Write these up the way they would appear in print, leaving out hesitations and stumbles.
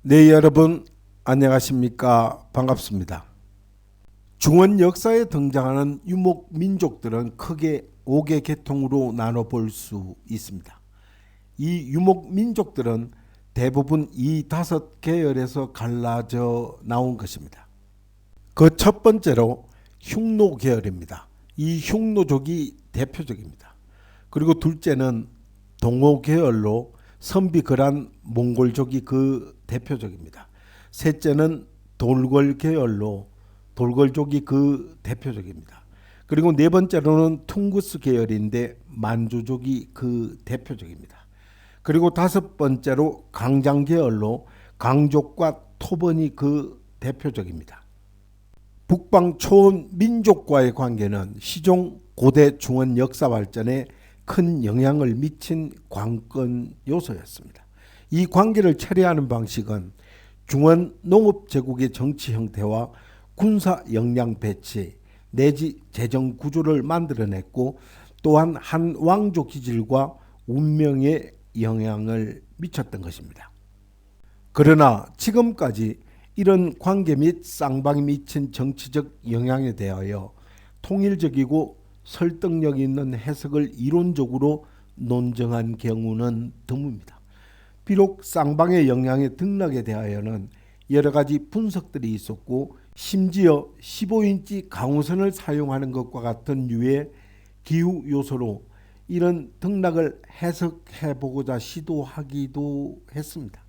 네, 여러분 안녕하십니까? 반갑습니다. 중원 역사에 등장하는 유목 민족들은 크게 5개 계통으로 나눠볼 수 있습니다. 이 유목 민족들은 대부분 이 5계열에서 갈라져 나온 것입니다. 그 첫 번째로 흉노 계열입니다. 이 흉노족이 대표적입니다. 그리고 둘째는 동호 계열로 선비거란 몽골족이 그 대표적입니다. 셋째는 돌궐 계열로 돌궐족이 그 대표적입니다. 그리고 네 번째로는 퉁구스 계열인데 만주족이 그 대표적입니다. 그리고 다섯 번째로 강장 계열로 강족과 토번이 그 대표적입니다. 북방 초원 민족과의 관계는 시종 고대 중원 역사 발전에 큰 영향을 미친 관건 요소였습니다. 이 관계를 처리하는 방식은 중원 농업제국의 정치 형태와 군사 역량 배치 내지 재정 구조를 만들어냈고 또한 한 왕조 기질과 운명에 영향을 미쳤던 것입니다. 그러나 지금까지 이런 관계 및 쌍방이 미친 정치적 영향에 대하여 통일적이고 설득력 있는 해석을 이론적으로 논증한 경우는 드뭅니다. 비록 쌍방의 영향의 등락에 대하여는 여러 가지 분석들이 있었고 심지어 15인치 강우선을 사용하는 것과 같은 유의 기후 요소로 이런 등락을 해석해보고자 시도하기도 했습니다.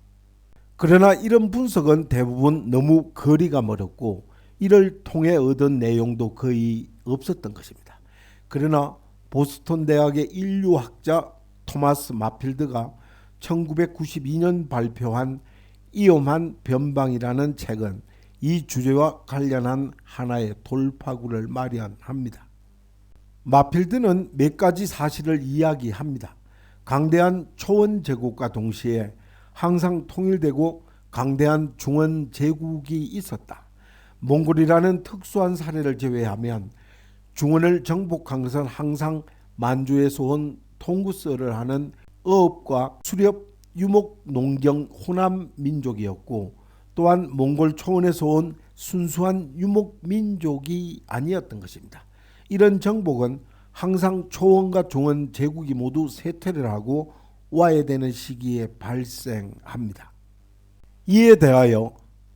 그러나 이런 분석은 대부분 너무 거리가 멀었고 이를 통해 얻은 내용도 거의 없었던 것입니다. 그러나 보스턴 대학의 인류학자 토마스 마필드가 1992년 발표한 이엄한 변방이라는 책은 이 주제와 관련한 하나의 돌파구를 마련합니다. 마필드는 몇 가지 사실을 이야기합니다. 강대한 초원 제국과 동시에 항상 통일되고 강대한 중원 제국이 있었다. 몽골이라는 특수한 사례를 제외하면 중원을 정복한 것은 항상 만주에서 온 통구스를 하는 어업과 수렵, 유목, 농경, 호남 민족이었고 또한 몽골 초원에서 온 순수한 유목 민족이 아니었던 것입니다. 이런 정복은 항상 초원과 중원 제국이 모두 쇠퇴를 하고 와해되는 시기에 발생합니다. 이에 대하여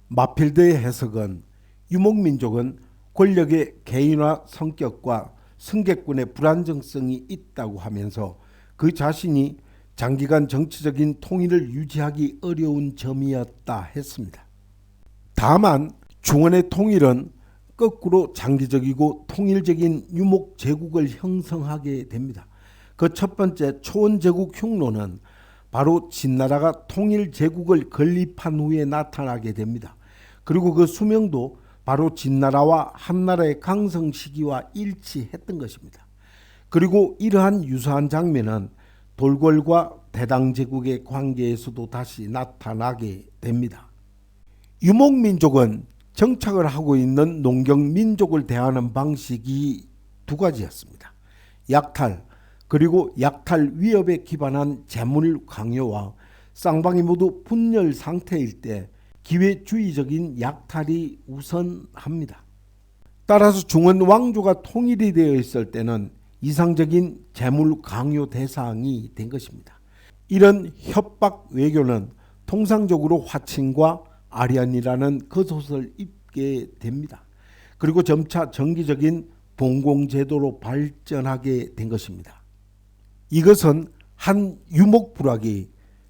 마필드의 해석은 유목민족은 권력의 개인화 성격과 승객군의 불안정성이 있다고 하면서 그 자신이 장기간 정치적인 통일을 유지하기 어려운 점이었다 했습니다. 다만 중원의 통일은 거꾸로 장기적이고 통일적인 유목 제국을 형성하게 됩니다. 그 첫 번째 초원 제국 흉노는 바로 진나라가 통일 제국을 건립한 후에 나타나게 됩니다. 그리고 그 수명도 바로 진나라와 한나라의 강성 시기와 일치했던 것입니다. 그리고 이러한 유사한 장면은 돌궐과 대당제국의 관계에서도 다시 나타나게 됩니다. 유목민족은 정착을 하고 있는 농경민족을 대하는 방식이 두 가지였습니다. 약탈 그리고 약탈 위협에 기반한 재물 강요와 쌍방이 모두 분열 상태일 때 기회주의적인 약탈이 우선합니다. 따라서 중원 왕조가 통일이 되어 있을 때는 이상적인 재물 강요 대상이 된 것입니다. 이런 협박 외교는 통상적으로 화친과 아련이라는 겉옷을 입게 됩니다. 그리고 점차 정기적인 봉공제도로 발전하게 된 것입니다. 이것은 한 유목부락이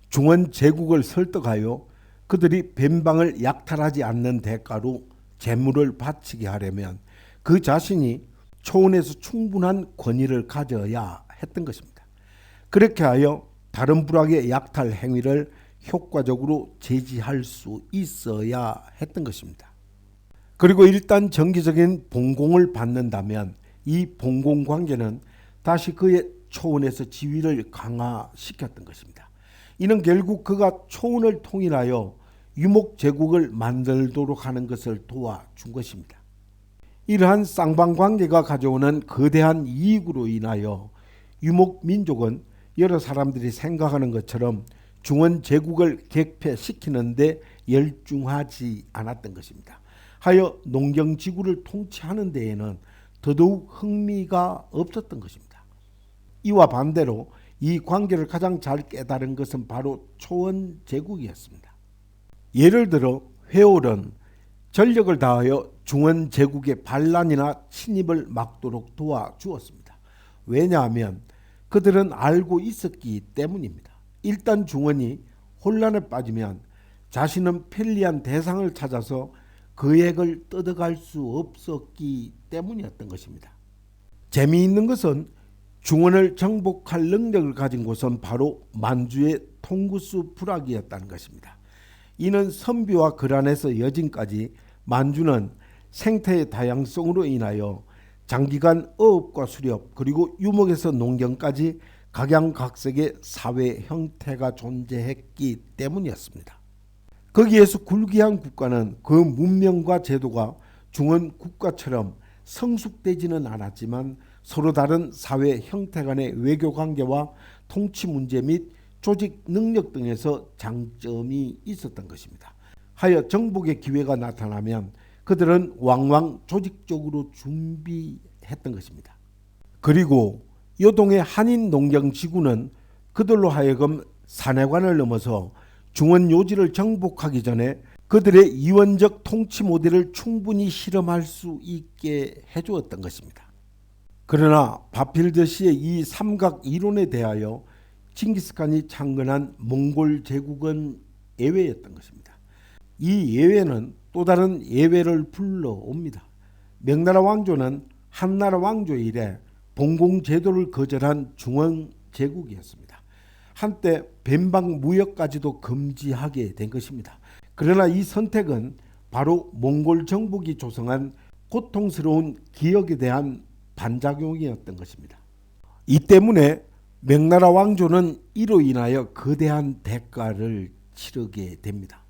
중원 제국을 설득하여 그들이 변방을 약탈하지 않는 대가로 재물을 바치게 하려면 그 자신이 초원에서 충분한 권위를 가져야 했던 것입니다. 그렇게 하여 다른 부락의 약탈 행위를 효과적으로 제지할 수 있어야 했던 것입니다. 그리고 일단 정기적인 봉공을 받는다면 이 봉공 관계는 다시 그의 초원에서 지위를 강화시켰던 것입니다. 이는 결국 그가 초원을 통일하여 유목 제국을 만들도록 하는 것을 도와준 것입니다. 이러한 쌍방 관계가 가져오는 거대한 이익으로 인하여 유목 민족은 여러 사람들이 생각하는 것처럼 중원 제국을 격퇴시키는 데 열중하지 않았던 것입니다. 하여 농경지구를 통치하는 데에는 더더욱 흥미가 없었던 것입니다. 이와 반대로 이 관계를 가장 잘 깨달은 것은 바로 초원 제국이었습니다. 예를 들어 회올은 전력을 다하여 중원 제국의 반란이나 침입을 막도록 도와주었습니다. 왜냐하면 그들은 알고 있었기 때문입니다. 일단 중원이 혼란에 빠지면 자신은 편리한 대상을 찾아서 그 핵을 뜯어갈 수 없었기 때문이었던 것입니다. 재미있는 것은 중원을 정복할 능력을 가진 곳은 바로 만주의 통구수 불악이었다는 것입니다. 이는 선비와 거란에서 여진까지 만주는 생태의 다양성으로 인하여 장기간 어업과 수렵 그리고 유목에서 농경까지 각양각색의 사회 형태가 존재했기 때문이었습니다. 거기에서 굴기한 국가는 그 문명과 제도가 중원 국가처럼 성숙되지는 않았지만 서로 다른 사회 형태 간의 외교 관계와 통치 문제 및 조직 능력 등에서 장점이 있었던 것입니다. 하여 정복의 기회가 나타나면 그들은 왕왕 조직적으로 준비했던 것입니다. 그리고 요동의 한인 농경지구는 그들로 하여금 산해관을 넘어서 중원 요지를 정복하기 전에 그들의 이원적 통치 모델을 충분히 실험할 수 있게 해주었던 것입니다. 그러나 바필드시의 이 삼각 이론에 대하여 징기스칸이 창건한 몽골 제국은 예외였던 것입니다. 이 예외는 또 다른 예외를 불러옵니다. 명나라 왕조는 한나라 왕조 이래 봉공 제도를 거절한 중원 제국이었습니다. 한때 변방 무역까지도 금지하게 된 것입니다. 그러나 이 선택은 바로 몽골 정복이 조성한 고통스러운 기억에 대한 반작용이었던 것입니다. 이 때문에 명나라 왕조는 이로 인하여 거대한 대가를 치르게 됩니다.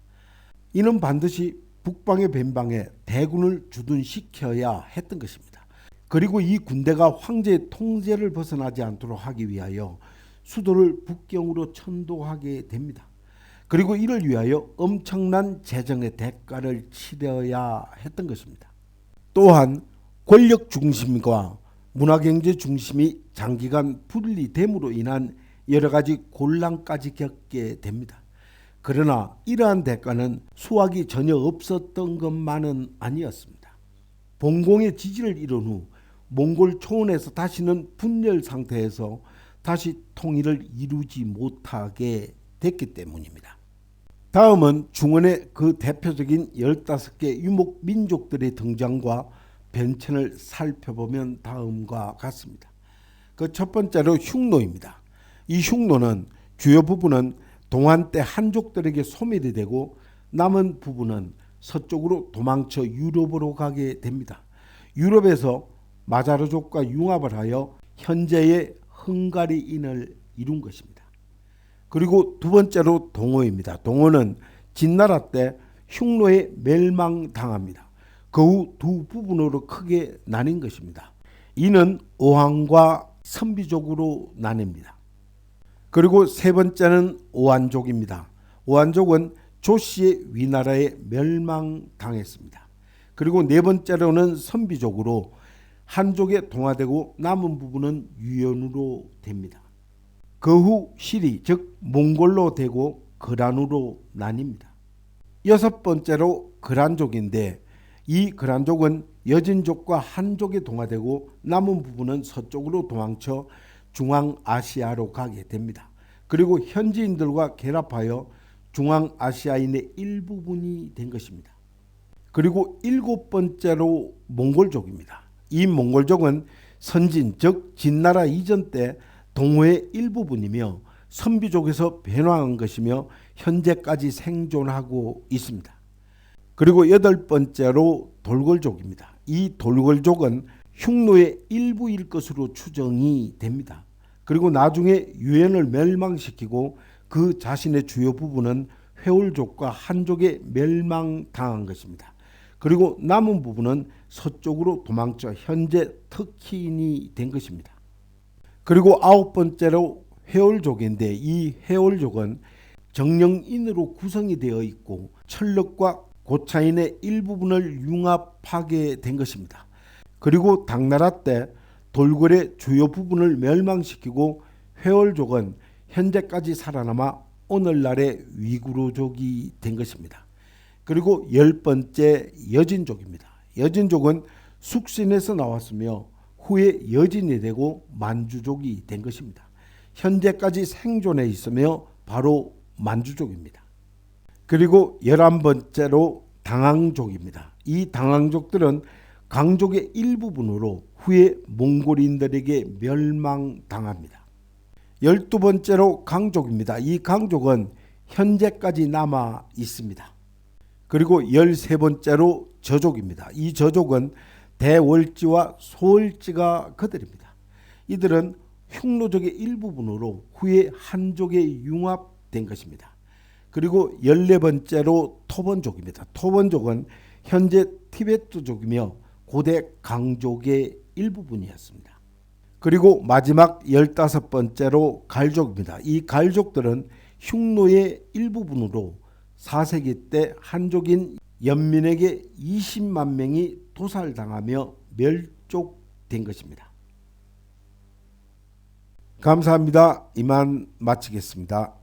이는 반드시 북방의 변방에 대군을 주둔시켜야 했던 것입니다. 그리고 이 군대가 황제의 통제를 벗어나지 않도록 하기 위하여 수도를 북경으로 천도하게 됩니다. 그리고 이를 위하여 엄청난 재정의 대가를 치러야 했던 것입니다. 또한 권력 중심과 문화경제 중심이 장기간 분리됨으로 인한 여러 가지 곤란까지 겪게 됩니다. 그러나 이러한 대가는 수확이 전혀 없었던 것만은 아니었습니다. 봉공의 지지를 이룬 후 몽골 초원에서 다시는 분열 상태에서 다시 통일을 이루지 못하게 됐기 때문입니다. 다음은 중원의 그 대표적인 15개 유목 민족들의 등장과 변천을 살펴보면 다음과 같습니다. 그 첫 번째로 흉노입니다. 이 흉노는 주요 부분은 동한 때 한족들에게 소멸이 되고 남은 부분은 서쪽으로 도망쳐 유럽으로 가게 됩니다. 유럽에서 마자르족과 융합을 하여 현재의 헝가리인을 이룬 것입니다. 그리고 두 번째로 동어입니다. 동어는 진나라 때 흉노에 멸망당합니다. 그 후 두 부분으로 크게 나뉜 것입니다. 이는 오한과 선비족으로 나뉩니다. 그리고 세 번째는 오한족입니다. 오한족은 조씨의 위나라에 멸망당했습니다. 그리고 네 번째로는 선비족으로 한족에 동화되고 남은 부분은 유연으로 됩니다. 그 후 실이 즉 몽골로 되고 거란으로 나뉩니다. 여섯 번째로 거란족인데 이 거란족은 여진족과 한족에 동화되고 남은 부분은 서쪽으로 도망쳐 중앙아시아로 가게 됩니다. 그리고 현지인들과 결합하여 중앙아시아인의 일부분이 된 것입니다. 그리고 일곱 번째로 몽골족입니다. 이 몽골족은 선진 즉 진나라 이전 때 동호의 일부분이며 선비족에서 변화한 것이며 현재까지 생존하고 있습니다. 그리고 여덟 번째로 돌궐족입니다. 이 돌궐족은 흉노의 일부일 것으로 추정이 됩니다. 그리고 나중에 유엔을 멸망시키고 그 자신의 주요 부분은 회올족과 한족에 멸망당한 것입니다. 그리고 남은 부분은 서쪽으로 도망쳐 현재 터키인이 된 것입니다. 그리고 아홉 번째로 회올족인데 이 회올족은 정령인으로 구성이 되어 있고 철력과 고차인의 일부분을 융합하게 된 것입니다. 그리고 당나라 때 돌궐의 주요 부분을 멸망시키고 회월족은 현재까지 살아남아 오늘날의 위구르족이 된 것입니다. 그리고 10번째 여진족입니다. 여진족은 숙신에서 나왔으며 후에 여진이 되고 만주족이 된 것입니다. 현재까지 생존해 있으며 바로 만주족입니다. 그리고 11번째로 당항족입니다. 이 당항족들은 강족의 일부분으로 후에 몽골인들에게 멸망당합니다. 12번째로 강족입니다. 이 강족은 현재까지 남아 있습니다. 그리고 13번째로 저족입니다. 이 저족은 대월지와 소월지가 그들입니다. 이들은 흉노족의 일부분으로 후에 한족에 융합된 것입니다. 그리고 14번째로 토번족입니다. 토번족은 현재 티베트족이며 고대 강족의 일부분이었습니다. 그리고 마지막 15번째로 갈족입니다. 이 갈족들은 흉노의 일부분으로 4세기 때 한족인 연민에게 20만 명이 도살당하며 멸족된 것입니다. 감사합니다. 이만 마치겠습니다.